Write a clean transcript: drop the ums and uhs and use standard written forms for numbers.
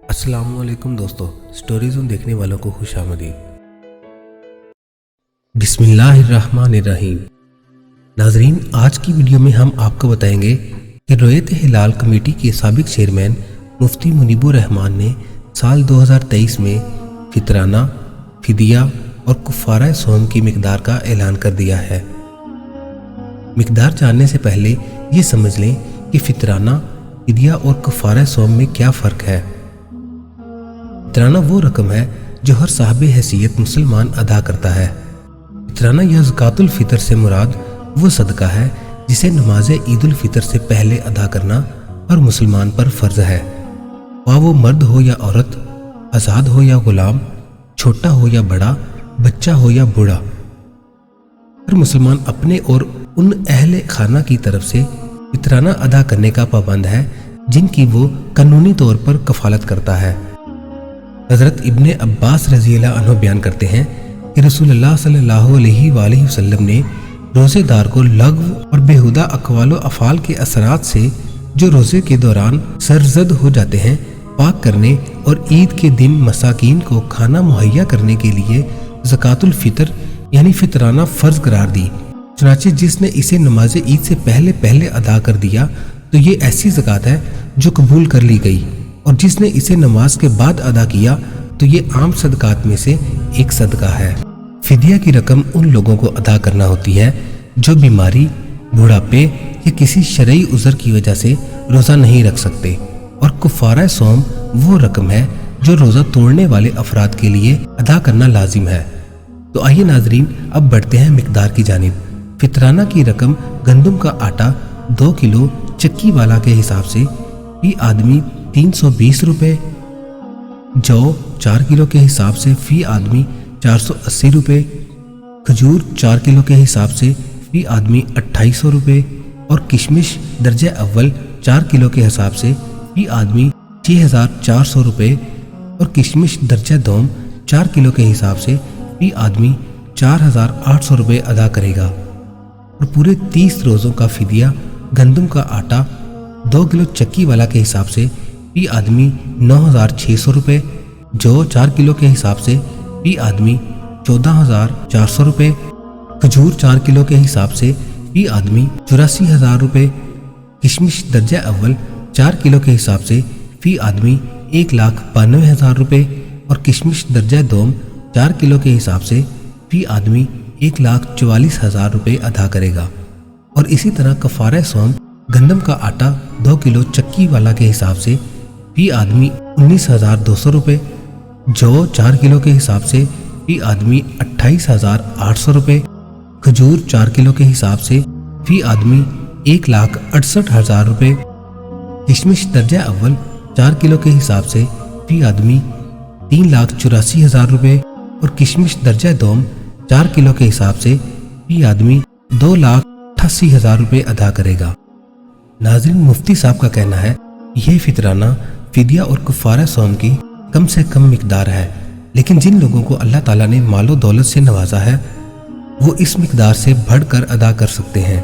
अस्सलाम वालेकुम दोस्तों, स्टोरी ज़ोन देखने वालों को खुश आमदीद। बिस्मिल्लाहिर्रहमानिर्रहीम। नाजरीन, आज की वीडियो में हम आपको बताएंगे कि रोयत हिलाल कमेटी के साबिक चेयरमैन मुफ्ती मुनीबुर रहमान ने साल 2023 में फितराना, फिदिया और कुफारा सोम की मिकदार का ऐलान कर दिया है। मिकदार जानने से पहले ये समझ लें कि फितराना, फिदिया और कुफारा सोम में क्या फ़र्क है। फितराना वो रकम है जो हर साहिब हैसियत मुसलमान अदा करता है। फितराना या ज़कातुल फ़ितर से मुराद वो सदका है जिसे नमाज ईदुल फ़ितर से पहले अदा करना हर मुसलमान पर फ़र्ज है। वह वो मर्द हो या औरत, आज़ाद हो या ग़ुलाम, छोटा हो या बड़ा, बच्चा हो या बूढ़ा, हर मुसलमान अपने और उन अहले खाना की तरफ से फितराना अदा करने का पाबंद है जिनकी वो कानूनी तौर पर कफालत करता है। हज़रत इब्ने अब्बास रज़ियल्लाहु अन्हु बयान करते हैं कि रसूलुल्लाह सल्लल्लाहु अलैहि वसल्लम ने रोज़ेदार को लग़्व और बेहुदा अक़वाल व अफ़ाल के असरात से जो रोज़े के दौरान सरजद हो जाते हैं, पाक करने और ईद के दिन मसाकीन को खाना मुहैया करने के लिए ज़कातुल फ़ितर यानी फितराना फ़र्ज करार दी। चुनांचे जिसने इसे नमाज ईद से पहले अदा कर दिया तो ये ऐसी ज़कात है जो कबूल कर ली गई, और जिसने इसे नमाज के बाद अदा किया तो ये आम सदकात में से एक सदका है। फिदिया की रकम उन लोगों को अदा करना होती है जो बीमारी, बुढ़ापे या किसी शरई उज़र की वजह से रोज़ा नहीं रख सकते, और कुफारा सोम वो रकम है जो रोज़ा तोड़ने वाले अफराद के लिए अदा करना लाजिम है। तो आइए नाजरीन, अब बढ़ते हैं मिकदार की जानिब। फितराना की रकम गंदम का आटा 2 किलो चक्की वाला के हिसाब से फी आदमी 320 रुपये, जौ 4 किलो के हिसाब से फी आदमी 480 रुपये, खजूर 4 किलो के हिसाब से फी आदमी 2800 रुपये, और किशमिश दर्जे अव्वल 4 किलो के हिसाब से फी आदमी 6400 रुपये, और किशमिश दर्जा दोम 4 किलो के हिसाब से फी आदमी 4800 रुपये अदा करेगा। और पूरे 30 रोज़ों का फिदिया गंदम का आटा 2 किलो चक्की वाला के हिसाब से फी आदमी 9600 रुपये, जौ 4 किलो के हिसाब से फी आदमी 14400 रुपये, खजूर 4 किलो के हिसाब से फी आदमी 84,000 रुपये, किशमिश दर्जा अव्वल 4 किलो के हिसाब से फी आदमी 1,92,000 रुपये, और किशमिश दर्जा दोम 4 किलो के हिसाब से फी आदमी 1,44,000 रुपये अदा करेगा। और इसी तरह कफारा सोम गंदम का आटा 2 किलो चक्की वाला के हिसाब से फी आदमी 19,200 रुपये, जौ 4 किलो के हिसाब से फी आदमी 28,800 रुपये, खजूर 4 किलो के हिसाब से फी आदमी 1,68,000 रुपये, किशमिश दर्जा अव्वल 4 किलो के हिसाब से फी आदमी 3,84,000 रुपये, और किशमिश दर्जा दोम 4 किलो के हिसाब से फी आदमी 2,88,000 रुपये अदा करेगा। नाज़रीन, मुफ्ती साहब का कहना है यह फितराना, फिदिया और कुफारा सोम की कम से कम मिकदार है, लेकिन जिन लोगों को अल्लाह ताला ने मालो दौलत से नवाजा है वो इस मिकदार से बढ़कर अदा कर सकते हैं।